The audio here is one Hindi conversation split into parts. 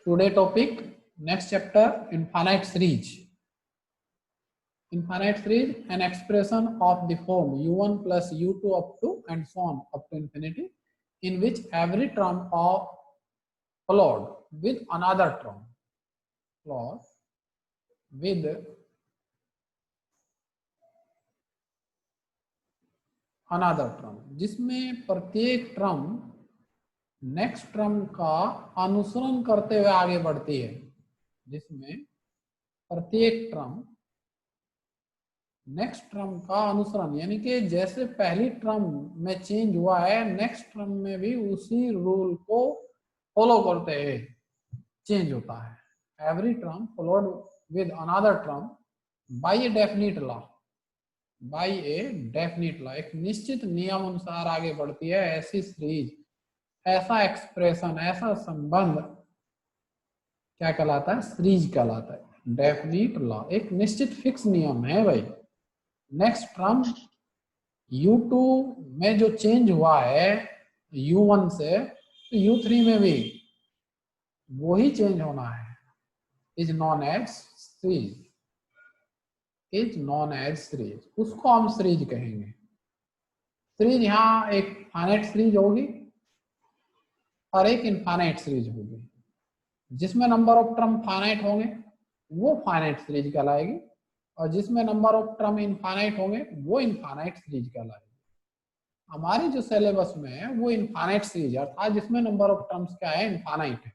Today topic, next chapter, infinite series. Infinite series, an expression of the form u1 plus u2 up to and so on up to infinity, in which every term of followed with another term, followed with another term, जिसमें प्रत्येक टर्म नेक्स्ट टर्म का अनुसरण करते हुए आगे बढ़ती है, जिसमें प्रत्येक टर्म नेक्स्ट टर्म का अनुसरण, यानी कि जैसे पहली टर्म में चेंज हुआ है, नेक्स्ट टर्म में भी उसी रूल को फॉलो करते हुए चेंज होता है। Every term followed with another term by a definite law, by a definite law, एक निश्चित नियम अनुसार आगे बढ़ती है। ऐसी सीरीज, ऐसा एक्सप्रेशन, ऐसा संबंध क्या कहलाता है? सीरीज कहलाता है। डेफिनिट लॉ एक निश्चित फिक्स नियम है भाई। नेक्स्ट टर्म u2 में जो चेंज हुआ है u1 से, तो u3 में भी वो ही चेंज होना है। Is known as series, is known as series, उसको हम सीरीज कहेंगे। सीरीज यहाँ एक फाइनाइट सीरीज होगी और एक इनफाइनाइट सीरीज होगी। जिसमें नंबर ऑफ टर्म फाइनाइट होंगे वो फाइनाइट सीरीज कहलाएगी, और जिसमें नंबर ऑफ टर्म इनफाइनाइट होंगे वो इनफाइनाइट सीरीज कहलाएगी। हमारी जो सिलेबस में है वो इनफाइनाइट सीरीज है, अर्थात जिसमें नंबर ऑफ टर्म्स क्या है? इनफाइनाइट है।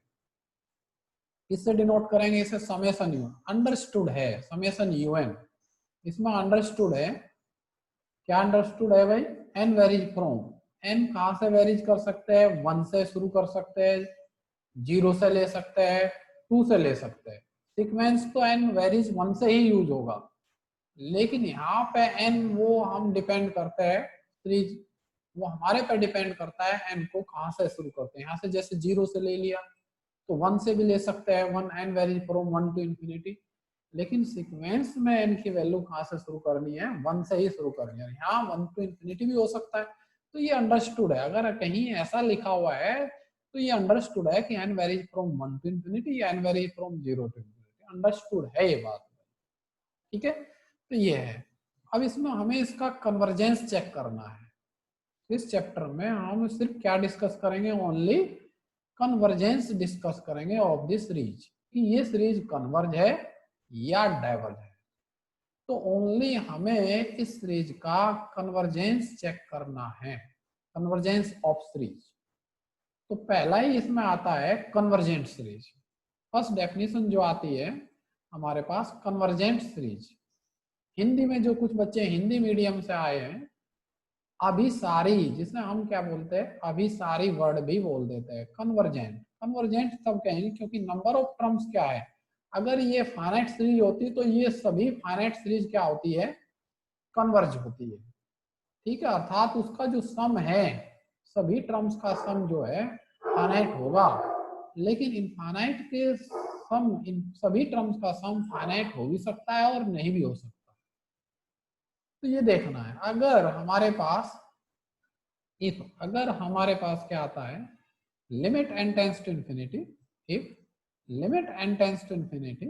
किससे डिनोट करेंगे इसे? समेशन यू, अंडरस्टूड है समेशन यूएन। इसमें अंडरस्टूड है, क्या अंडरस्टूड है भाई? एन वेरीज फ्रॉम, एन कहां से वेरीज कर सकते हैं? 1 से शुरू कर सकते हैं, 0 से ले सकते हैं, 2 से ले सकते हैं। सीक्वेंस तो एन वेरीज 1 से ही यूज होगा, लेकिन यहाँ पे एन वो हम डिपेंड करते हैं, सीरीज वो हमारे पर डिपेंड करता है एन को कहां से शुरू करते हैं। यहाँ से जैसे 0 से ले लिया तो 1 से भी ले सकते हैं, 1 n varies from 1 to infinity. लेकिन सीक्वेंस में एन की वैल्यू कहां से शुरू करनी है? 1 से ही शुरू करनी है। यहाँ 1 टू इंफिनिटी भी हो सकता है, तो ये अंडरस्टूड है। अगर कहीं ऐसा लिखा हुआ है तो ये अंडरस्टूड है कि N varies from 1 to infinity या N varies from 0 to infinity, understood है ये बात। ठीक है, तो ये है। अब इसमें हमें इसका कन्वर्जेंस चेक करना है। इस चैप्टर में हम सिर्फ क्या डिस्कस करेंगे? ओनली कन्वर्जेंस डिस्कस करेंगे ऑफ दिस सीरीज, कि ये सीरीज कन्वर्ज है या डाइवर्ज है। तो ओनली हमें इस सीरीज का कन्वर्जेंस चेक करना है, कन्वर्जेंस ऑफ सीरीज। तो पहला ही इसमें आता है कन्वर्जेंट सीरीज। फर्स्ट डेफिनेशन जो आती है हमारे पास, कन्वर्जेंट सीरीज। हिंदी में जो कुछ बच्चे हिंदी मीडियम से आए हैं, अभिसारी, जिसमें हम क्या बोलते हैं? अभिसारी वर्ड भी बोल देते हैं। कन्वर्जेंट, कन्वर्जेंट तब कहेंगे क्योंकि नंबर ऑफ टर्म्स क्या है? अगर ये फाइनाइट सीरीज होती तो ये सभी फाइनाइट सीरीज क्या होती है? कन्वर्ज होती है। ठीक है, अर्थात उसका जो सम है, सभी टर्म्स का सम जो है फाइनाइट होगा। लेकिन इनफाइनाइट के सम, इन सभी टर्म्स का सम फाइनाइट हो भी सकता है और नहीं भी हो सकता। तो ये देखना है। अगर हमारे पास अगर हमारे पास क्या आता है? Limit n tends to infinity, if limit n tends to infinity,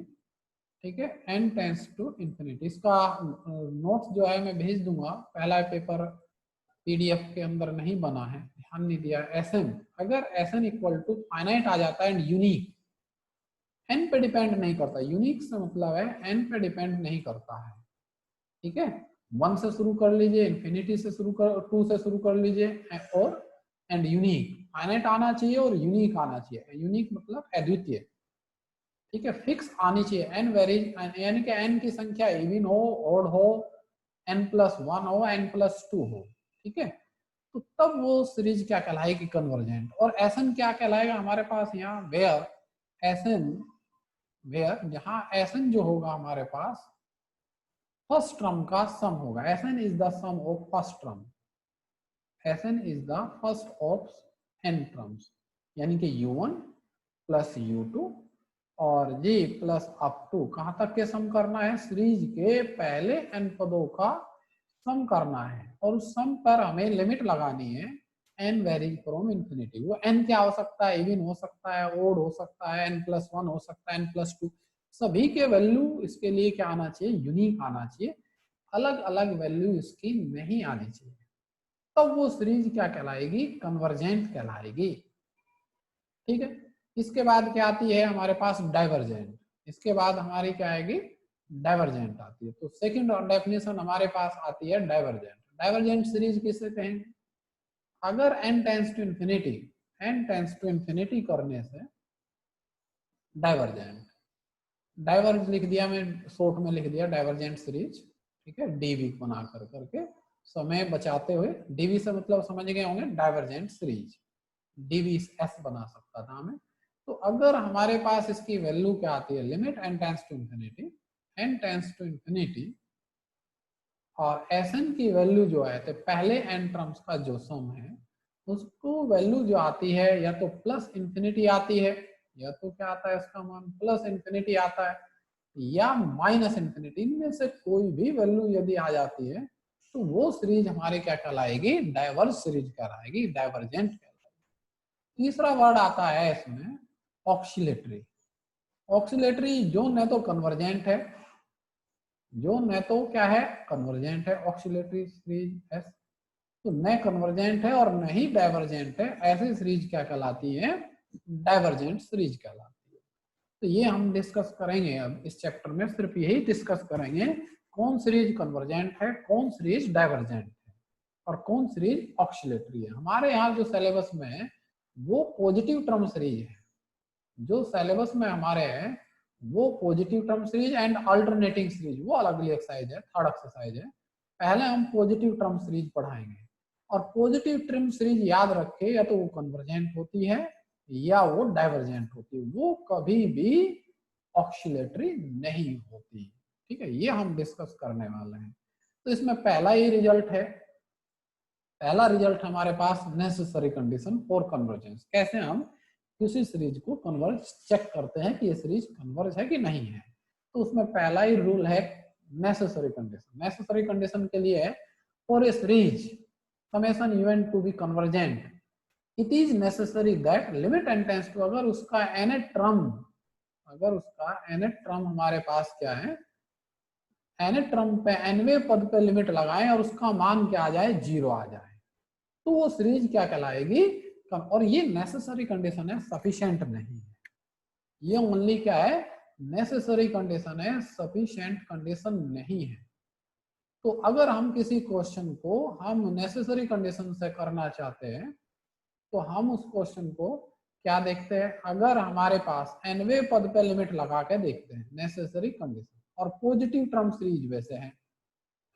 ठीक है, एन टेंस टू इंफिनिटी। इसका नोट्स जो है मैं भेज दूंगा, पहला पेपर पीडीएफ के अंदर नहीं बना है, ध्यान नहीं दिया। एसएन, अगर एसएन इक्वल टू फाइनाइट आ जाता है एंड यूनिक, एन पे डिपेंड नहीं करता, यूनिक से मतलब है एन पे डिपेंड नहीं करता है। ठीक है, 1 से शुरू कर लीजिए, इंफिनिटी से शुरू कर, 2 से शुरू कर लीजिए, और एंड यूनिक, फाइनाइट आना चाहिए और यूनिक आना चाहिए। यूनिक मतलब अद्वितीय, ठीक है, फिक्स आनी चाहिए। एन वेरीज, यानी कि एन की संख्या इवन हो, ऑड हो, n+1 हो, n+2 हो, ठीक है, तो तब वो सीरीज क्या कहलाएगी? कन्वर्जेंट। और एसएन क्या कहलाएगा हमारे पास यहाँ? वेयर एसएन, वेयर जहां एसएन जो होगा हमारे पास फर्स्ट टर्म का सम होगा। S n is the sum of first term, S n is the first of n terms, यानी कि u1 प्लस u2 और g प्लस अप टू, कहां तक के सम करना है? सीरीज के पहले n पदों का सम करना है। और उस सम पर हमें लिमिट लगानी है n वेरी फ्रॉम इन्फिनिटी। वो n क्या हो सकता है, इवन हो सकता है, ओड हो सकता है, n+1 हो सकता है, n+2, सभी के वैल्यू इसके लिए क्या आना चाहिए, यूनिक आना चाहिए, अलग अलग वैल्यू इसकी नहीं आनी चाहिए। तब वो सीरीज क्या कहलाएगी, कन्वर्जेंट कहलाएगी। ठीक है, इसके बाद क्या आती है हमारे पास, डाइवर्जेंट। इसके बाद हमारी क्या आएगी, डाइवर्जेंट आती है। तो सेकंड डेफिनेशन हमारे पास आती है डाइवर्जेंट। डाइवर्जेंट सीरीज किसे कहेंगे, अगर n tends to infinity, n tends to infinity करने से डाइवर्जेंट, डाइवर्ज लिख दिया मैं, शॉर्ट में लिख दिया डाइवर्जेंट सीरीज। ठीक है, डीवी बना कर करके समय बचाते हुए, डीवी से मतलब समझ गए होंगे, डाइवर्जेंट सीरीज, डीवी एस बना सकता था हमें। तो अगर हमारे पास इसकी वैल्यू क्या आती है, limit n tends to infinity, n tends to infinity, और Sn की वैल्यू जो है, तो पहले n टर्म्स का जो सम है उसको वैल्यू जो आती है, या तो प्लस इंफिनिटी आती है, या तो क्या आता है इसका मान प्लस इंफिनिटी आता है, या माइनस इंफिनिटी, इनमें से कोई भी वैल्यू यदि आ जाती है तो वो सीरीज हमारे क्या कहलाएगी, डाइवर्ज सीरीज कहलाएगी, डाइवर्जेंट कहलाएगी। तीसरा वर्ड आता है इसमें ऑक्सीलेटरी। ऑक्सीलेटरी जो न तो कन्वर्जेंट है, जो न तो क्या है, कन्वर्जेंट है, ऑक्सीलेटरी सीरीज एस, तो न कन्वर्जेंट है और न ही डाइवर्जेंट है, ऐसी सीरीज क्या कहलाती है, डाइवर्जेंट सीरीज कहलाती है। तो ये हम डिस्कस करेंगे अब इस चैप्टर में, सिर्फ यही डिस्कस करेंगे कौन सीरीज कन्वर्जेंट है, कौन सीरीज डाइवर्जेंट है, और कौन सीरीज ऑक्सीलेटरी है। हमारे यहाँ जो सिलेबस में है वो पॉजिटिव टर्म सीरीज है, जो सिलेबस में हमारे है वो positive term series and alternating series, वो अलग एक्सरसाइज है, थर्ड एक्सरसाइज है। पहले हम पॉजिटिव टर्म सीरीज पढ़ाएंगे, और पॉजिटिव टर्म सीरीज याद रखे, या तो वो कन्वर्जेंट होती है या वो डाइवर्जेंट होती है, वो कभी भी ऑक्सीलेटरी नहीं होती। ठीक है, ये हम डिस्कस करने वाले हैं। तो इसमें पहला ही रिजल्ट है, पहला रिजल्ट हमारे पास नेसेसरी कंडीशन फॉर कन्वर्जेंस। कैसे हम किसी सीरीज को कन्वर्ज चेक करते हैं कि ये सीरीज कन्वर्ज है कि नहीं है। तो उसमें पहला ही रूल है नेसेसरी कंडीशन। नेसेसरी कंडीशन के लिए for a series summation un to be convergent, it is necessary that limit n tends to, अगर उसका nth टर्म, अगर उसका nth टर्म हमारे पास क्या है, nth टर्म पे nवें पद पे लिमिट लगाएं और उसका मान क्या आ जाए, 0 आ जाए, तो वो सीरीज क्या कहलाएगी। और ये नेसेसरी कंडीशन है, सफिशिएंट नहीं है, ये ओनली क्या है, नेसेसरी कंडीशन है, सफिशिएंट कंडीशन नहीं है। तो अगर हम किसी क्वेश्चन को हम नेसेसरी कंडीशन से करना चाहते हैं, तो हम उस क्वेश्चन को क्या देखते हैं, अगर हमारे पास nवें पद पे लिमिट लगा के देखते हैं, नेसेसरी कंडीशन, और पॉजिटिव टर्म सीरीज वैसे है,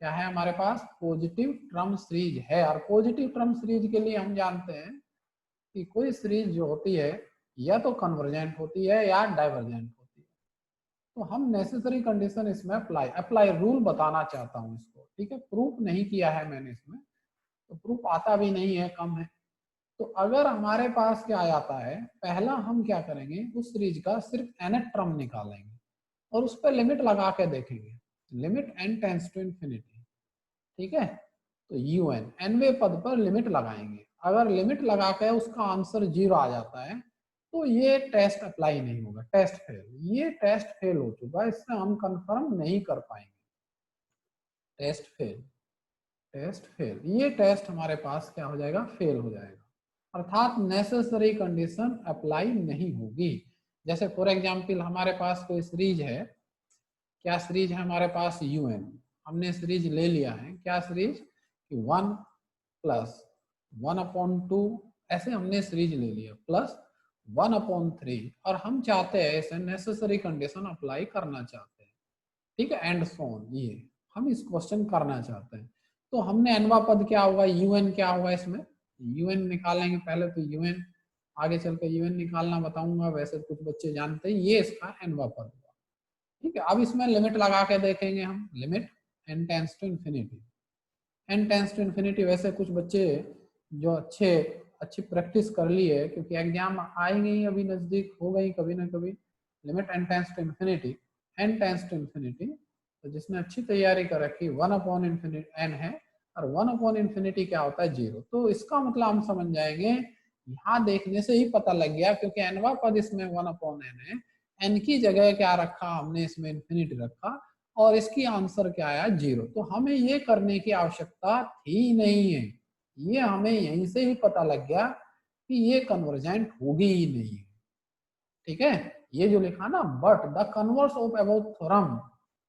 क्या है हमारे पास, पॉजिटिव टर्म सीरीज है। और पॉजिटिव टर्म सीरीज के लिए हम जानते हैं कि कोई सीरीज जो होती है या तो कन्वर्जेंट होती है या डाइवर्जेंट होती है। तो हम नेसेसरी कंडीशन इसमें अप्लाई रूल बताना चाहता हूं इसको। ठीक है, प्रूफ नहीं किया है मैंने इसमें, तो प्रूफ आता भी नहीं है, कम है। तो अगर हमारे पास क्या आता है, पहला हम क्या करेंगे, उस सीरीज का सिर्फ nth टर्म निकालेंगे और उस पर लिमिट लगा के देखेंगे, limit n tends to infinity. ठीक है, तो un nवें पद पर लिमिट लगाएंगे, अगर लिमिट लगा के उसका आंसर 0 आ जाता है तो ये टेस्ट अप्लाई नहीं होगा, टेस्ट फेल, ये टेस्ट फेल हो चुका है, इससे हम कंफर्म नहीं कर पाएंगे। टेस्ट फेल, टेस्ट फेल, ये टेस्ट हमारे पास क्या हो जाएगा, फेल हो जाएगा, अर्थात नेसेसरी कंडीशन अप्लाई नहीं होगी। जैसे फॉर एग्जांपल हमारे पास कोई सीरीज है, क्या सीरीज है हमारे पास, un, हमने सीरीज ले लिया है, क्या सीरीज, 1 प्लस 1/2, ऐसे हमने सीरीज ले लिया, प्लस 1/3, और हम चाहते हैं ऐसे नेसेसरी कंडीशन अप्लाई करना चाहते हैं। ठीक है, एंड सो ऑन, ये हम इस क्वेश्चन करना चाहते हैं। तो हमने nवां पद क्या होगा, un क्या होगा, इसमें un निकालेंगे पहले, तो un आगे चल के un निकालना बताऊंगा, वैसे कुछ बच्चे जानते हैं, ये इसका nवां पद हुआ। ठीक है, अब इसमें लिमिट लगा के देखेंगे हम, limit n tends to infinity, n tends to infinity. वैसे कुछ बच्चे जो अच्छी प्रैक्टिस कर ली है, क्योंकि एग्जाम आएंगे ही, अभी नजदीक हो गई कभी ना कभी, limit n tends to infinity, n tends to infinity, तो जिसने अच्छी तैयारी कर रखी 1/n है, और 1/∞ क्या होता है 0। तो इसका मतलब हम समझ जाएंगे, यहाँ देखने से ही पता लग गया, क्योंकि nवा पद इसमें 1/n है, n की जगह क्या रखा हमने, इसमें इन्फिनिटी रखा, और इसकी आंसर क्या आया 0। तो हमें ये करने की आवश्यकता थी नहीं है, ये हमें यहीं से ही पता लग गया कि ये कन्वर्जेंट होगी ही नहीं। ठीक है, ये जो लिखा ना, but the converse of above theorem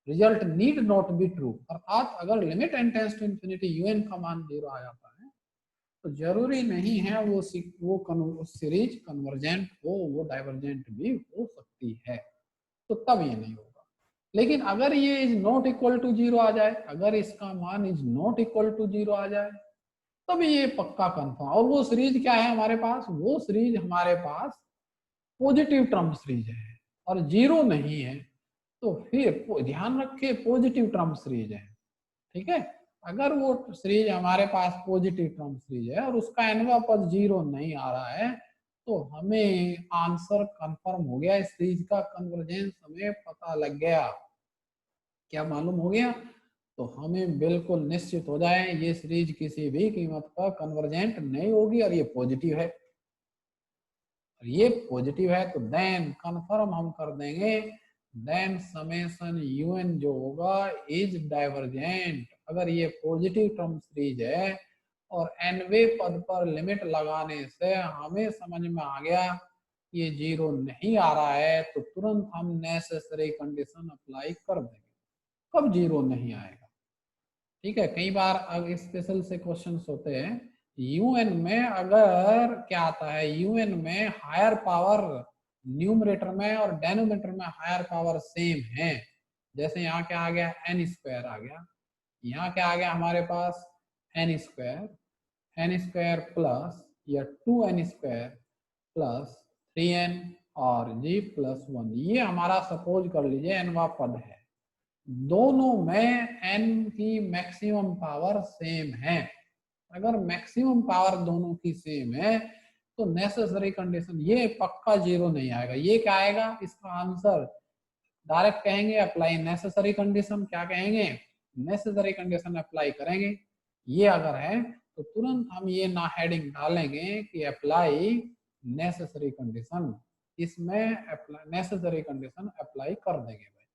result need not be true, अर्थात अगर limit n tends to infinity un का मान 0 आ जाता है तो जरूरी नहीं है वो सीरीज कन्वर्जेंट हो, वो डाइवर्जेंट भी हो सकती है, तो तब ये नहीं होगा। लेकिन अगर ये इज नॉट इक्वल टू 0 आ जाए, अगर इसका मान इज नॉट इक्वल टू 0 आ जाए, तब ये पक्का कंफर्म। और वो सीरीज क्या है हमारे पास, वो सीरीज हमारे पास पॉजिटिव टर्म सीरीज है और 0 नहीं है, तो फिर ध्यान रखे पॉजिटिव टर्म सीरीज है। ठीक है, अगर वो सीरीज हमारे पास पॉजिटिव टर्म सीरीज है और उसका nवा पद 0 नहीं आ रहा है, तो हमें आंसर कंफर्म हो गया, इस सीरीज का कन्वर्जेंस हमें पता लग गया। क्या मालूम हो गया, तो हमें बिल्कुल निश्चित हो जाए ये सीरीज किसी भी कीमत पर कन्वर्जेंट नहीं होगी, और ये पॉजिटिव है, और ये पॉजिटिव है, तो देन कंफर्म हम कर देंगे, देन समेशन un जो होगा इज डाइवर्जेंट। अगर ये पॉजिटिव टर्म सीरीज है और nवे पद पर लिमिट लगाने से हमें समझ में आ गया ये 0 नहीं आ रहा है, तो तुरंत हम नेसेसरी कंडीशन अप्लाई कर देंगे। कब 0 नहीं आएगा, ठीक है, कई बार अब स्पेशल से क्वेश्चंस होते हैं, un में अगर क्या आता है, un में हायर पावर न्यूमरेटर में और डेनोमिनेटर में हायर पावर सेम है। जैसे यहाँ क्या आ गया, n स्क्वायर आ गया, यहाँ क्या आ गया हमारे पास n स्क्वायर प्लस या 2n स्क्वायर प्लस 3n और g प्लस 1, ये हमारा सपोज कर लीजिए nवा पद है। दोनों में n की मैक्सिमम पावर सेम है। अगर मैक्सिमम पावर दोनों की सेम है तो नेसेसरी कंडीशन ये पक्का 0 नहीं आएगा। ये क्या आएगा, इसका आंसर डायरेक्ट कहेंगे अप्लाई नेसेसरी कंडीशन। क्या कहेंगे, नेसेसरी कंडीशन अप्लाई करेंगे। ये अगर है तो तुरंत हम ये ना हेडिंग डालेंगे कि अप्लाई नेसेसरी कंडीशन, इसमें नेसेसरी कंडीशन अप्लाई कर देंगे भाई।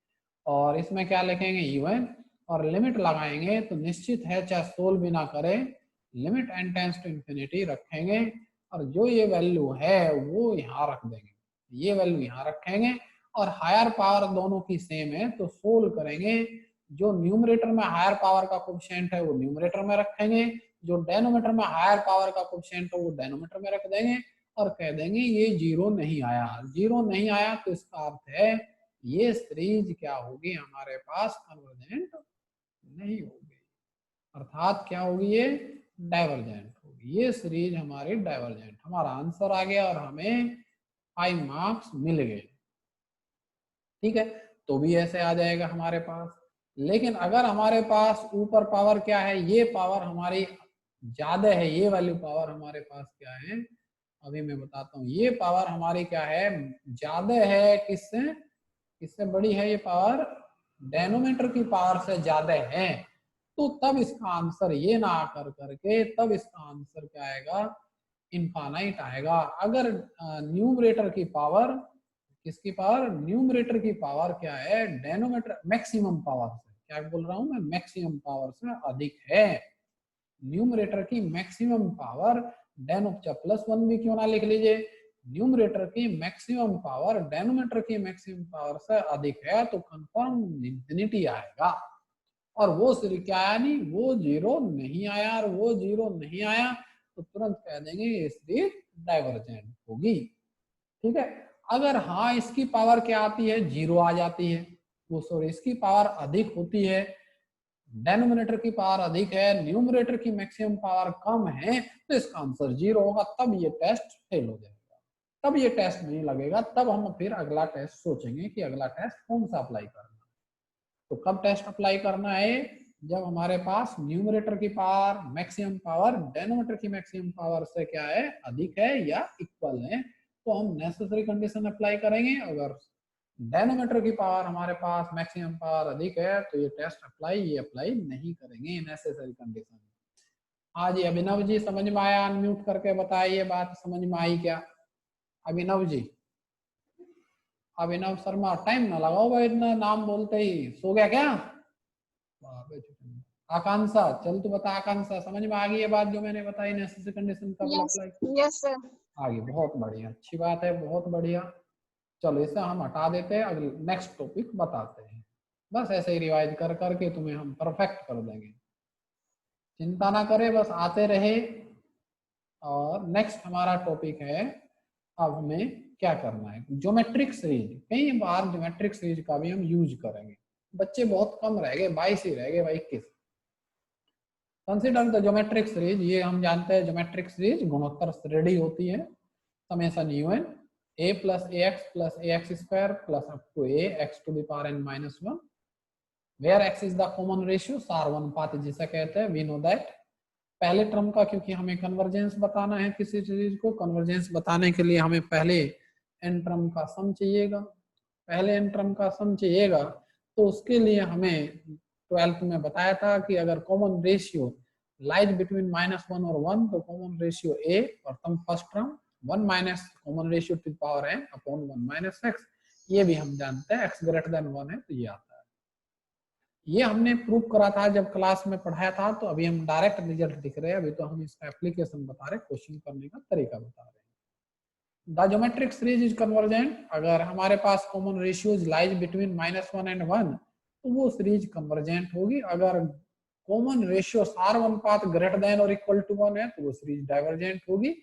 और इसमें क्या लिखेंगे un, और लिमिट लगाएंगे तो निश्चित है चाहे सोल्व भी ना करें, limit n tends to infinity रखेंगे, और जो ये वैल्यू है वो यहाँ रख देंगे, ये वैल्यू यहाँ रखेंगे, और हायर पावर दोनों की सेम है तो सोल्व करेंगे। जो न्यूमरेटर में हायर पावर का कोएफिशिएंट है वो न्यूमरेटर में रखेंगे, जो डेनोमीटर में हायर पावर का कोएफिशिएंट है वो डेनोमीटर में रख देंगे, और कह देंगे ये 0 नहीं आया। 0 नहीं आया तो इसका अर्थ है ये सीरीज क्या होगी, हमारे पास कन्वर्जेंट नहीं होगी, अर्थात क्या होगी, ये डाइवर्जेंट होगी। ये सीरीज हमारी डाइवर्जेंट, हमारा आंसर आ गया और हमें 5 मार्क्स मिल गए। ठीक है, तो भी ऐसे आ जाएगा हमारे पास। लेकिन अगर हमारे पास ऊपर पावर क्या है, ये पावर हमारी ज्यादा है, ये वाली पावर हमारे पास क्या है, अभी मैं बताता हूँ, ये पावर हमारी क्या है, ज्यादा है, किससे, किससे बड़ी है ये पावर, डेनोमीटर की पावर से ज्यादा है, तो तब इसका आंसर ये ना आकर करके तब इसका आंसर क्या आएगा, इनफाइनाइट आएगा। अगर न्यूमरेटर की पावर, किसकी पावर, न्यूमरेटर की पावर क्या है, डेनोमीटर मैक्सिमम पावर से, क्या बोल रहा हूं मैं, मैक्सिमम पावर से अधिक है, न्यूमरेटर की मैक्सिमम पावर डेनोमीटर प्लस 1 भी क्यों ना लिख लीजिए, न्यूमरेटर की मैक्सिमम पावर डेनोमीटर की मैक्सिमम पावर से अधिक है, तो कंफर्म इंफिनिटी आएगा। और वो क्या आया नहीं, वो 0 नहीं आया, और वो 0 नहीं आया तो तुरंत कह देंगे ये सीरीज डाइवर्जेंट होगी। ठीक है, अगर हाँ इसकी पावर क्या आती है, 0 आ जाती है, वो सॉरी इसकी पावर अधिक होती है, डेनोमिनेटर की पावर अधिक है, न्यूमरेटर की मैक्सिमम पावर कम है, तो इसका आंसर 0 होगा, तब ये टेस्ट फेल हो जाएगा, तब ये टेस्ट नहीं लगेगा, तब हम फिर अगला टेस्ट सोचेंगे कि अगला टेस्ट कौन सा अप्लाई करना है। तो कब टेस्ट अप्लाई करना है, जब हमारे पास न्यूमरेटर की पावर मैक्सिमम पावर डेनोमीटर की मैक्सिमम पावर से क्या है, अधिक है या इक्वल है, तो हम नेसेसरी कंडीशन अप्लाई करेंगे। अगर डेनोमीटर की पावर हमारे पास मैक्सिमम पावर अधिक है तो ये टेस्ट अप्लाई नहीं करेंगे नेसेसरी कंडीशन। हाँ जी, अभिनव जी समझ में आया? अनम्यूट करके बताइए, बात समझ में आई क्या? अभिनव जी, अभिनव शर्मा, टाइम ना लगाओ भाई, इतना नाम बोलते ही सो गया क्या? आकांक्षा, चल तू बता, आकांक्षा समझ में आ गई ये बात जो मैंने बताई, नेसेसरी कंडीशन कब यस अप्लाई? Yes sir. आ गई, बहुत बढ़िया, अच्छी बात है, बहुत बढ़िया। चलो इसे हम हटा देते हैं, अगले नेक्स्ट टॉपिक बताते हैं। बस ऐसे ही रिवाइज कर करके तुम्हें हम परफेक्ट कर देंगे, चिंता ना करें, बस आते रहे। और नेक्स्ट हमारा टॉपिक है, अब हमें क्या करना है, ज्योमेट्रिक सीरीज। कई बार ज्योमेट्रिक सीरीज का भी हम यूज करेंगे। बच्चे बहुत कम रह गए, 22 ही रह गए भाई, 21। कंसिडर द ज्योमेट्रिक सीरीज, ये हम जानते हैं ज्योमेट्रिक सीरीज गुणोत्तर श्रेणी होती है। Summation un a plus ax square plus up to a x to the power n minus 1 where x is the common ratio, सार्वनुपात जिसे कहते हैं। वी नो दैट पहले टर्म का, क्योंकि हमें कन्वर्जेंस बताना है किसी सीरीज को, कन्वर्जेंस बताने के लिए हमें पहले एन टर्म का सम चाहिएगा। पहले एन टर्म का सम चाहिएगा तो उसके लिए हमें 12th में बताया था कि अगर कॉमन रेशियो लाइज बिटवीन -1 और 1 तो कॉमन रेशियो a और तम first term 1 minus common ratio two power n upon 1 minus x। ये भी हम जानते हैं x ग्रेटर देन 1 है तो ये आता है। ये हमने प्रूव करा था जब क्लास में पढ़ाया था, तो अभी हम डायरेक्ट रिजल्ट दिख रहे हैं, अभी तो हम इसका एप्लीकेशन बता रहे, क्वेश्चन करने का तरीका बता रहे हैं। The geometric series is convergent, अगर हमारे पास common ratios lies between -1 and 1 तो वो सीरीज कन्वर्जेंट होगी। अगर कॉमन रेशियो सार्वनुपात ग्रेटर देन और इक्वल टू 1 है तो वो सीरीज डाइवर्जेंट होगी,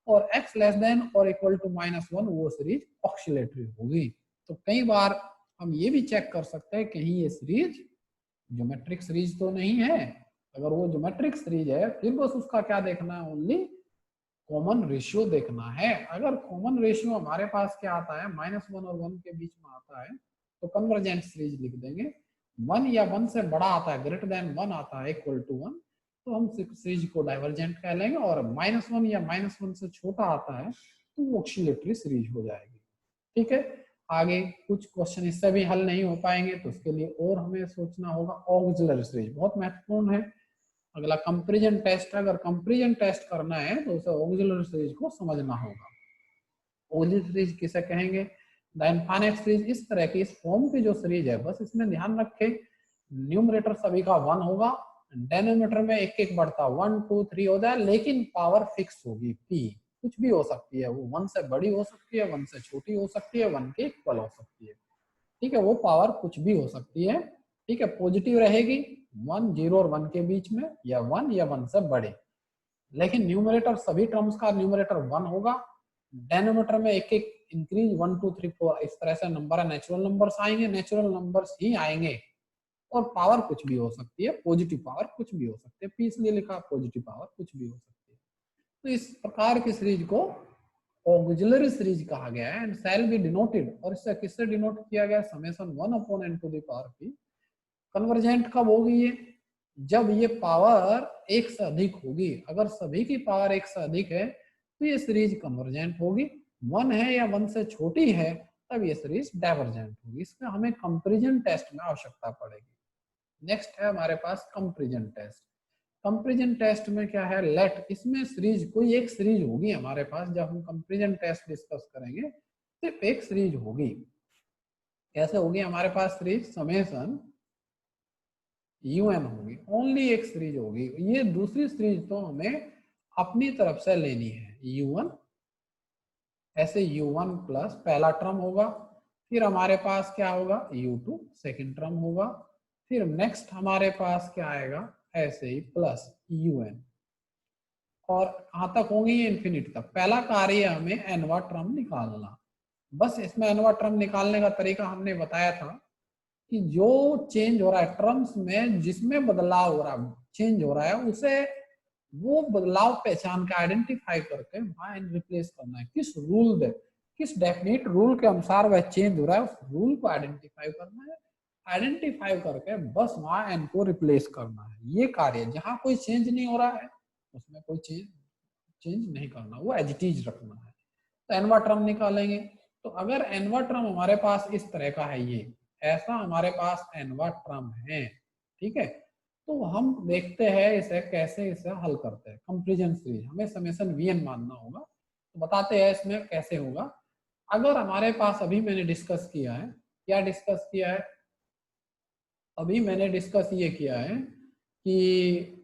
और x लेस देन और इक्वल टू -1 वो सीरीज ऑक्सिलेटरी होगी। तो कई बार हम ये भी चेक कर सकते हैं कहीं ये सीरीज ज्योमेट्रिक सीरीज तो नहीं है। अगर वो ज्योमेट्रिक सीरीज है फिर बस उसका क्या देखना है, ओनली कॉमन रेशियो देखना है। अगर कॉमन रेशियो हमारे पास क्या आता है, -1 और 1 के बीच में आता है तो कन्वर्जेंट सीरीज लिख देंगे। 1 या 1 से बड़ा आता है, ग्रेटर देन 1 आता है, इक्वल टू 1, तो हम सीरीज को डाइवर्जेंट कह लेंगे। और -1 या -1 से छोटा आता है तो वो ऑक्सिलेटरी सीरीज हो जाएगी। ठीक है, आगे कुछ क्वेश्चन इससे भी हल नहीं हो पाएंगे तो उसके लिए और हमें सोचना होगा। ऑक्सिलरी सीरीज बहुत महत्वपूर्ण है। अगला कंपैरिजन टेस्ट है, अगर कंपैरिजन टेस्ट करना है तो उसे ऑक्सिलरी सीरीज को समझना होगा। ऑक्सिलरी सीरीज किसे कहेंगे? द इनफाइनाइट सीरीज, इस तरह की इस फॉर्म की जो सीरीज है, बस इसमें ध्यान रखें न्यूमरेटर सभी का 1 होगा, डेनोमीटर में एक एक बढ़ता 1 2 3 होता है, लेकिन पावर फिक्स होगी p, कुछ भी हो सकती है, वो 1 से बड़ी हो सकती है, 1 से छोटी हो सकती है, 1 के इक्वल हो सकती है। ठीक है, वो पावर कुछ भी हो सकती है। ठीक है, पॉजिटिव रहेगी 1 0 और 1 के बीच में, या 1 या 1 से बड़े। लेकिन न्यूमरेटर सभी टर्म्स का न्यूमरेटर 1 होगा, डेनोमीटर में एक एक इंक्रीज 1 2 3 4 इस तरह से नंबर है, नेचुरल नंबर्स आएंगे, नेचुरल नंबर्स ही आएंगे। और पावर कुछ भी हो सकती है, पॉजिटिव पावर कुछ भी हो सकती है, पी इसलिए लिखा, पॉजिटिव पावर कुछ भी हो सकती है। तो इस प्रकार की सीरीज को ऑक्सिलरी सीरीज कहा गया है, एंड शैल बी डिनोटेड, और इससे किससे डिनोट किया गया? Summation 1 upon n to the power p। Convergent कब होगी ये? जब ये पावर एक से अधिक होगी। अगर सभी की पावर एक से अधिक है तो ये सीरीज कन्वर्जेंट होगी। 1 है या 1 से छोटी है तब ये सीरीज डाइवर्जेंट होगी। इसमें हमें कंपैरिजन टेस्ट में आवश्यकता पड़ेगी। नेक्स्ट है हमारे पास कंपैरिजन टेस्ट। कंपैरिजन टेस्ट में क्या है, लेट, इसमें सीरीज कोई एक सीरीज होगी हमारे पास, जब हम कंपैरिजन टेस्ट डिस्कस करेंगे सिर्फ एक सीरीज होगी। कैसे होगी हमारे पास सीरीज? समेशन un होगी, ओनली एक सीरीज होगी। ये दूसरी सीरीज तो हमें अपनी तरफ से लेनी है, u1, ऐसे u1 प्लस पहला टर्म होगा, फिर हमारे पास क्या होगा, u2 सेकंड टर्म होगा, फिर नेक्स्ट हमारे पास क्या आएगा, ऐसे ही प्लस un, और कहां तक होंगे ये, इंफिनिटी तक। पहला कार्य हमें nवा टर्म निकालना। बस इसमें nवा टर्म निकालने का तरीका हमने बताया था कि जो चेंज हो रहा है टर्म्स में, जिसमें बदलाव हो रहा है, चेंज हो रहा है, उसे वो बदलाव पहचान के आइडेंटिफाई करके वहां रिप्लेस करना है। किस रूल दे, किस डेफिनेट रूल के अनुसार वह चेंज हो रहा है, उस रूल को आइडेंटिफाई करना है। आइडेंटिफाई करके बस वहां एन को रिप्लेस करना है। ये कार्य, जहां कोई चेंज नहीं हो रहा है उसमें कोई चेंज नहीं करना, वो एज इट इज रखना है। तो एनवा टर्म निकालेंगे। तो अगर एनवा टर्म हमारे पास इस तरह का है, ये ऐसा हमारे पास एनवा टर्म है, ठीक है, तो हम देखते हैं इसे कैसे इसे हल करते हैं। कंपैरिजन सीरीज हमें समेशन वीएन मानना होगा, तो बताते हैं इसमें कैसे होगा। अगर हमारे पास अभी मैंने डिस्कस किया है, क्या डिस्कस किया है, अभी मैंने डिस्कस ये किया है कि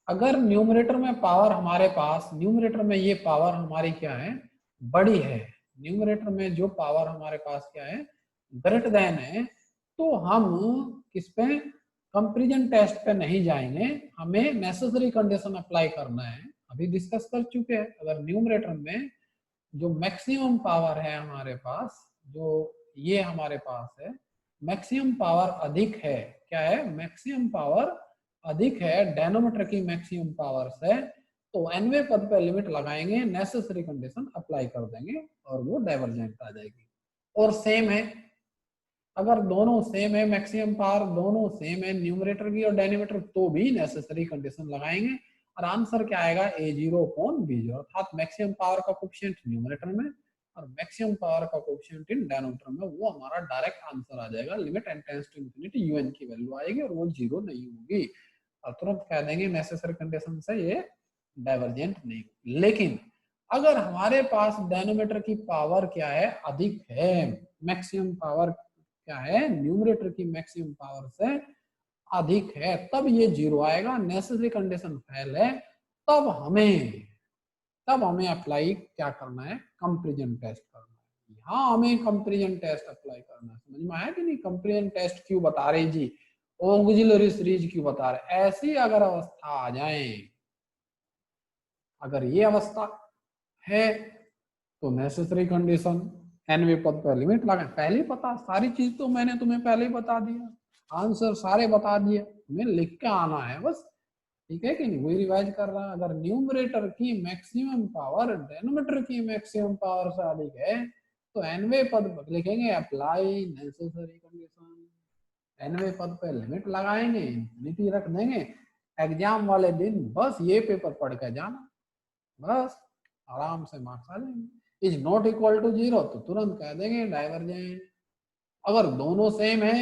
अगर न्यूमरेटर में पावर हमारे पास, न्यूमरेटर में ये पावर हमारी क्या है, बड़ी है, न्यूमरेटर में जो पावर हमारे पास क्या है, ग्रेटर देन है, तो हम किस पे, कंपैरिजन टेस्ट पे नहीं जाएंगे, हमें नेसेसरी कंडीशन अप्लाई करना है। अभी डिस्कस कर चुके हैं, अगर न्यूमरेटर में जो मैक्सिमम पावर है हमारे पास, जो ये हमारे पास है, मैक्सिमम पावर अधिक है, क्या है, मैक्सिमम पावर अधिक है डेनोमीटर की मैक्सिमम पावर से, तो एनवे पद पे लिमिट लगाएंगे, नेसेसरी कंडीशन अप्लाई कर देंगे और वो डाइवर्जेंट आ जाएगी। और सेम है, अगर दोनों सेम है, मैक्सिमम पावर दोनों सेम है न्यूमरेटर की और डेनोमीटर, तो भी नेसेसरी कंडीशन लगाएंगे और आंसर क्या आएगा, a0 अपॉन b0, अर्थात मैक्सिमम पावर का कोएफिशिएंट न्यूमरेटर में और मैक्सिमम पावर का कोएफिशिएंट इन डेनोमीटर में, वो हमारा डायरेक्ट आंसर आ जाएगा। Limit n tends to infinity un की वैल्यू आएगी और वो 0 नहीं होगी, और तुरंत कह देंगे नेसेसरी कंडीशन से ये डाइवर्जेंट नहीं। लेकिन अगर हमारे पास डेनोमीटर की पावर क्या है, अधिक है, मैक्सिमम पावर क्या है, न्यूमरेटर की मैक्सिमम पावर से अधिक है, तब ये 0 आएगा, नेसेसरी कंडीशन फेल है, तब हमें अप्लाई क्या करना है, कंपैरिजन टेस्ट करना है। यहाँ हमें कंपैरिजन टेस्ट अप्लाई करना है। समझ में आया कि नहीं, कंपैरिजन टेस्ट क्यों बता रहे जी, ऑक्सिलरी सीरीज क्यों बता रहे, ऐसी अगर अवस्था आ जाए, अगर ये अवस्था है, तो नेसेसरी कंडीशन एनवे पद पर लिमिट लगा, पहले ही पता, सारी चीज तो मैंने तुम्हें पहले ही बता दिया, आंसर सारे बता दिए, तुम्हें लिख के आना है बस, ठीक है कि नहीं, वही रिवाइज कर रहा है। अगर न्यूमरेटर की मैक्सिमम पावर डेनोमीटर की मैक्सिमम पावर से अधिक है, तो एनवे पद पर लिखेंगे अप्लाई नेसेसरी कंडीशन, एनवे पद पर लिमिट लगाएंगे, इंफिनिटी रख देंगे, एग्जाम वाले दिन बस ये पेपर पढ़ के जाना, बस आराम से मार्क्स आ जाएंगे। इज नॉट इक्वल टू 0 तो तुरंत कह देंगे डाइवर्जेंट। अगर दोनों सेम है,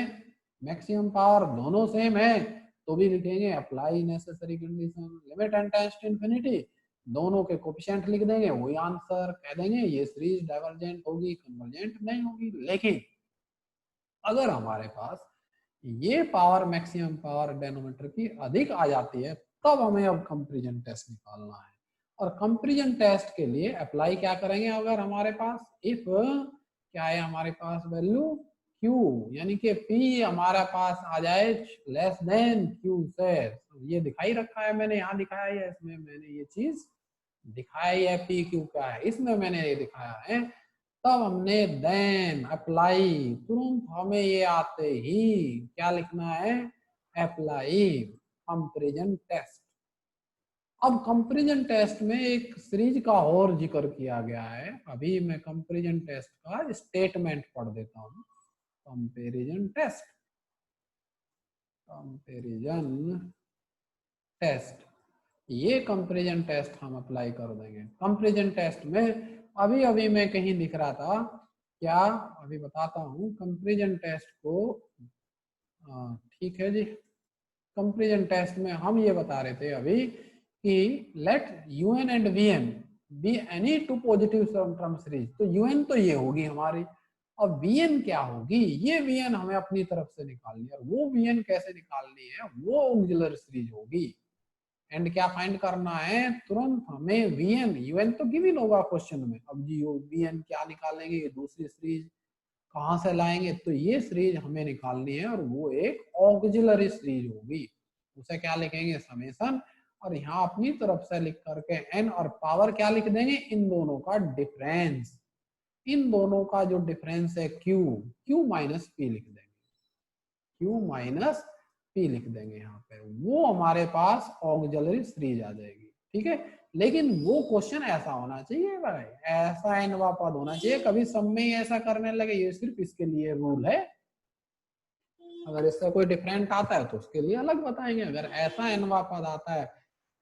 मैक्सिमम पावर दोनों सेम है, तो भी लिखेंगे apply necessary condition, limit n tends to infinity, दोनों के कोएफिशिएंट लिख देंगे, वही आंसर कह देंगे, ये सीरीज डाइवर्जेंट होगी, कन्वर्जेंट नहीं होगी। लेकिन अगर हमारे पास ये पावर मैक्सिमम पावर डेनोमीटर की अधिक आ जाती है, तब हमें अब कंपैरिजन टेस्ट निकालना है। और कंपैरिजन टेस्ट के लिए अप्लाई क्या करेंगे, अगर हमारे पास इफ क्या है, हमारे पास वैल्यू Q, यानी कि P हमारा पास आ जाए लेस देन Q से, ये दिखाई रखा है मैंने, यहाँ दिखाया है, इसमें मैंने ये चीज दिखाई है, P Q क्या है इसमें मैंने ये दिखाया है, तब हमने देन अप्लाई, तुरंत हमें ये आते ही क्या लिखना है, अप्लाई कंपैरिजन टेस्ट। अब कंपैरिजन टेस्ट में एक सीरीज का और जिक्र किया गया है, अभी मैं कंपैरिजन टेस्ट का स्टेटमेंट पढ़ देता हूं। कंपैरिजन टेस्ट, कंपैरिजन टेस्ट, ये कंपैरिजन टेस्ट हम अप्लाई कर देंगे। कंपैरिजन टेस्ट में अभी अभी मैं कहीं दिख रहा था, क्या अभी बताता हूँ कंपैरिजन टेस्ट को, ठीक है जी, कंपैरिजन टेस्ट में हम ये बता रहे थे अभी कि let UN and VN be any two positive term series, तो UN तो ये होगी हमारी, अब VN क्या होगी, ये VN हमें अपनी तरफ से निकालनी है, और वो VN कैसे निकालनी है, वो ऑक्सिलरी सीरीज होगी। एंड क्या फाइंड करना है, तुरंत हमें VN, UN तो गिवन होगा क्वेश्चन में, अब जी VN क्या निकालेंगे, ये दूसरी सीरीज कहां से लाएंगे, तो ये सीरीज हमें निकालनी है और वो एक ऑक्सिलरी सीरीज होगी, उसे क्या लिखेंगे, समेशन, और यहाँ अपनी तरफ से लिख करके n और पावर क्या लिख देंगे, इन दोनों का डिफरेंस, इन दोनों का जो डिफरेंस है Q माइनस P लिख देंगे, Q माइनस P लिख देंगे यहाँ पे, वो हमारे पास ऑक्सिलरी सीरीज आ जाएगी। ठीक है, लेकिन वो क्वेश्चन ऐसा होना चाहिए भाई, ऐसा एनवा पद होना चाहिए, कभी सब में ही ऐसा करने लगे, ये सिर्फ इसके लिए रूल है, अगर इससे कोई डिफरेंट आता है तो उसके लिए अलग बताएंगे। अगर ऐसा एनवा पद आता है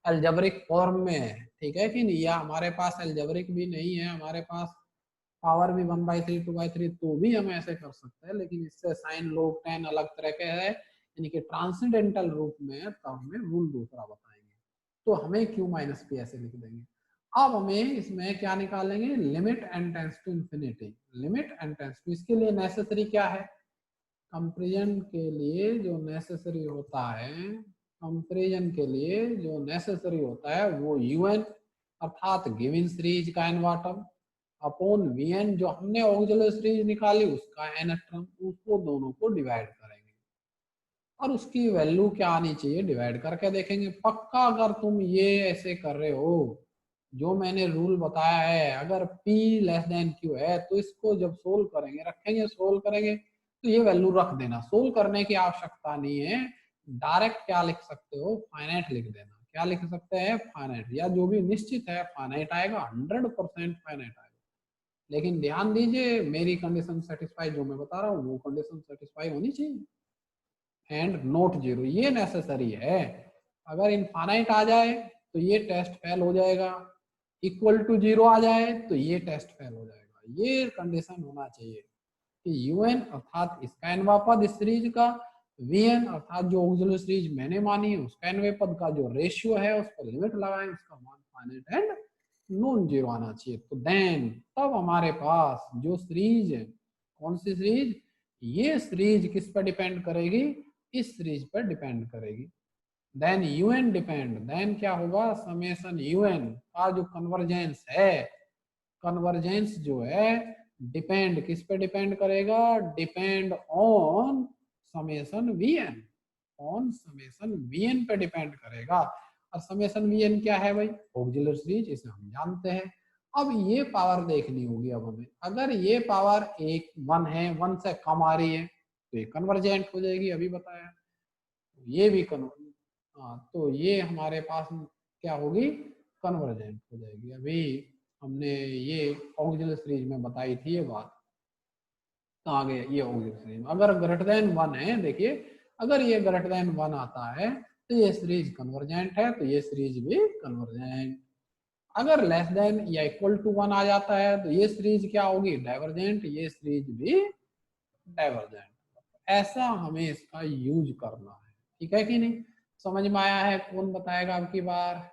अलजेब्रिक फॉर्म में, ठीक है कि नहीं, या हमारे पास अलजेब्रिक भी नहीं है, हमारे पास पावर भी 1/3 2/3, तो भी हम ऐसे कर सकते हैं, लेकिन इससे साइन लोग टेन अलग तरह के है, यानी कि ट्रांसेंडेंटल रूप में, तब हमें रूल दूसरा बताएंगे। तो हमें q माइनस पी ऐसे लिख देंगे। अब हमें इसमें क्या निकालेंगे, limit n tends to infinity, limit n tends to, इसके लिए नेसेसरी क्या है, कंपैरिजन के लिए जो नेसेसरी होता है, कंपैरिजन के लिए जो नेसेसरी होता है वो un अर्थात गिवन सीरीज का एन बॉटम अपॉन vn जो हमने ऑक्सिलरी सीरीज निकाली उसका n टर्म, उसको दोनों को डिवाइड करेंगे और उसकी वैल्यू क्या आनी चाहिए डिवाइड करके देखेंगे। पक्का अगर तुम ये ऐसे कर रहे हो जो मैंने रूल बताया है, अगर p लेस देन q है तो इसको जब सोल्व करेंगे, रखेंगे सोल्व करेंगे तो ये वैल्यू रख देना, सोल्व करने की आवश्यकता नहीं है। डायरेक्ट क्या लिख सकते हो, फाइनाइट लिख देना। क्या लिख सकते हैं, फाइनाइट, या जो भी निश्चित है फाइनाइट आएगा, 100% फाइनाइट आएगा। लेकिन ध्यान दीजिए मेरी कंडीशन सेटिस्फाई जो मैं बता रहा हूँ वो कंडीशन सेटिस्फाई होनी चाहिए। एंड नोट जीरो ये नेसेसरी है, अगर इनफाइनाइट आ जाए तो ये टेस्ट फेल हो जाएगा, इक्वल टू जीरो आ जाए तो ये टेस्ट फेल हो जाएगा। ये कंडीशन होना चाहिए कि un अर्थात इसका एनवा पद इस सीरीज का, vn अर्थात जो ऑक्सिलरी सीरीज मैंने मानी है उसका एनवे पद का जो रेशियो है उस पर लिमिट लगाएं, उसका मान फाइनाइट एंड नॉन जीरो आना चाहिए। तो देन तब हमारे पास जो सीरीज है, कौन सी सीरीज, ये सीरीज किस पर डिपेंड करेगी, इस सीरीज पर डिपेंड करेगी। देन un डिपेंड, देन क्या होगा, समेशन un का जो कन्वर्जेंस है, कन्वर्जेंस जो है डिपेंड किस पे डिपेंड करेगा, depend on summation vn, on summation vn पे डिपेंड करेगा। और समेशन vn क्या है भाई, ऑक्सिलरी सीरीज, इसे हम जानते हैं। अब ये पावर देखनी होगी अब हमें, अगर ये पावर एक 1 है, 1 से कम आ रही है तो ये कन्वर्जेंट हो जाएगी, अभी बताया। ये भी तो ये हमारे पास क्या होगी, कन्वर्जेंट हो जाएगी। अभी हमने ये ऑक्सिलरी सीरीज में बताई थी ये बात, तो आगे ये ऑक्सिलरी सीरीज अगर ग्रेटर देन 1 है, देखिए अगर ये ग्रेटर देन 1 आता है तो ये सीरीज कन्वर्जेंट है, तो ये सीरीज भी कन्वर्जेंट। अगर लेस देन या इक्वल टू 1 आ जाता है तो ये सीरीज क्या होगी, डाइवर्जेंट, ये सीरीज भी डाइवर्जेंट। ऐसा हमें इसका यूज करना है, ठीक है कि नहीं, समझ में आया है। कौन बताएगा अब की बार,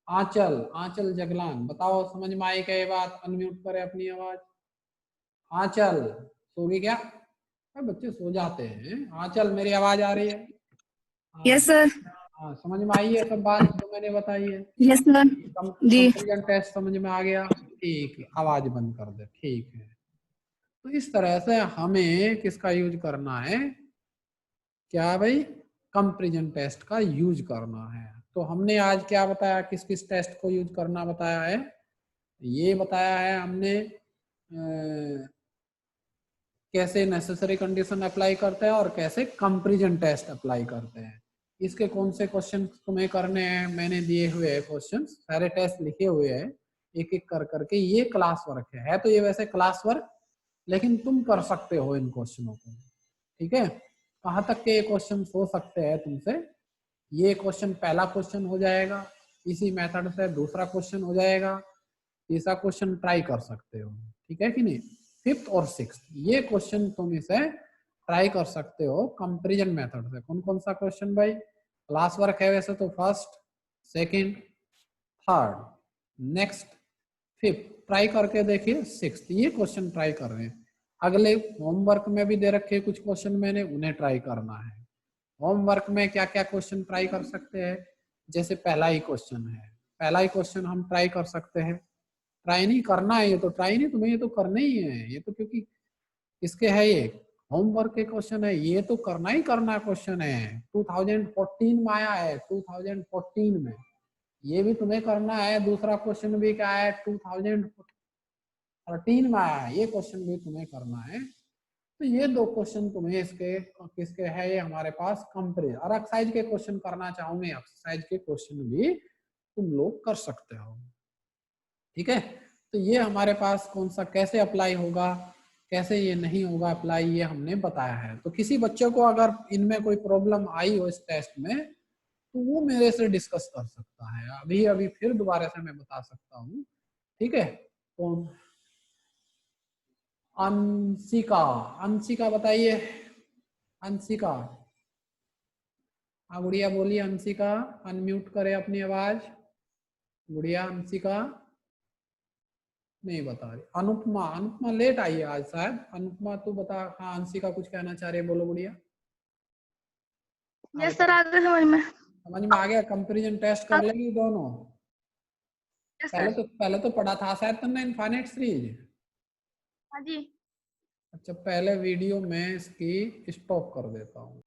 आंचल, आंचल जगलान बताओ, समझ में आई क्या ये बात, अनम्यूट करे अपनी आवाज। आंचल सोगी क्या, बच्चे सो जाते हैं। आंचल मेरी आवाज आ रही है, हाँ यस सर। हाँ, समझ में आई है सब बात जो मैंने बताई है, यस सर जी। कंपेरिजन टेस्ट समझ में आ गया, ठीक है, आवाज बंद कर दे, ठीक है। तो इस तरह से हमें किसका यूज करना है, क्या भाई, कंपैरिजन टेस्ट का यूज करना है। तो हमने आज क्या बताया, किस किस टेस्ट को यूज करना बताया है, ये बताया है हमने कैसे नेसेसरी कंडीशन अप्लाई करते हैं और कैसे कंपैरिजन टेस्ट अप्लाई करते हैं। इसके कौन से क्वेश्चन तुम्हें करने हैं, मैंने दिए हुए हैं क्वेश्चन, सारे टेस्ट लिखे हुए हैं एक एक कर करके, ये क्लास वर्क है तो ये वैसे क्लास वर्क, लेकिन तुम कर सकते हो इन क्वेश्चनों को, ठीक है। कहाँ तक के ये क्वेश्चन हो सकते हैं तुमसे, ये क्वेश्चन पहला क्वेश्चन हो जाएगा, इसी मेथड से दूसरा क्वेश्चन हो जाएगा, तीसरा क्वेश्चन ट्राई कर सकते हो, ठीक है कि नहीं। फिफ्थ और सिक्स्थ ये क्वेश्चन तुम इसे ट्राई कर सकते हो कंपैरिजन मेथड से। कौन कौन सा क्वेश्चन भाई, क्लास वर्क है वैसे तो first, second, third, next, fifth, try करके देखिए सिक्स्थ, ये क्वेश्चन ट्राई कर रहे हैं। अगले होमवर्क में भी दे रखे कुछ क्वेश्चन मैंने, उन्हें ट्राई करना है। होमवर्क में क्या क्या क्वेश्चन ट्राई कर सकते हैं, जैसे पहला ही क्वेश्चन है, पहला ही क्वेश्चन हम ट्राई कर सकते हैं। ट्राई नहीं करना है, ये तो ट्राई नहीं, तुम्हें ये तो करना ही है, ये तो क्योंकि इसके है, ये होमवर्क के क्वेश्चन है, ये तो करना ही करना क्वेश्चन है। 2014 में आया है, 2014 में, ये भी तुम्हें करना है। दूसरा क्वेश्चन भी क्या है, 2013 में आया है, ये क्वेश्चन भी तुम्हें करना है। तो ये दो क्वेश्चन तुम्हें इसके किसके है, ये हमारे पास कंपैरिजन और एक्सरसाइज के क्वेश्चन करना चाहूंगे, एक्सरसाइज के क्वेश्चन भी तुम लोग कर सकते हो, ठीक है। तो ये हमारे पास कौन सा कैसे अप्लाई होगा, कैसे ये नहीं होगा अप्लाई, ये हमने बताया है। तो किसी बच्चे को अगर इनमें कोई प्रॉब्लम आई हो इस टेस्ट में तो वो मेरे से डिस्कस कर सकता है, अभी अभी फिर दोबारा से मैं बता सकता हूँ, ठीक है। कौन, अंशिका, अंशिका बताइए, अंशिका हाँ गुड़िया बोलिए। अंशिका अनम्यूट करे अपनी आवाज। गुड़िया अंशिका नहीं बता रही। अनुपमा, अनुपमा लेट आई है आज शायद। अनुपमा तू बता। हाँ अंशिका कुछ कहना चाह रही है, बोलो गुड़िया। हाँ यस सर, आ गया समझ में। समझ में आ गया। कंपैरिजन टेस्ट कर लेंगे दोनों। Yes sir. पहले तो पढ़ा था शायद तुमने इनफाइनाइट सीरीज। हाँ जी। अच्छा पहले वीडियो में इसकी स्टॉप कर देता हूँ।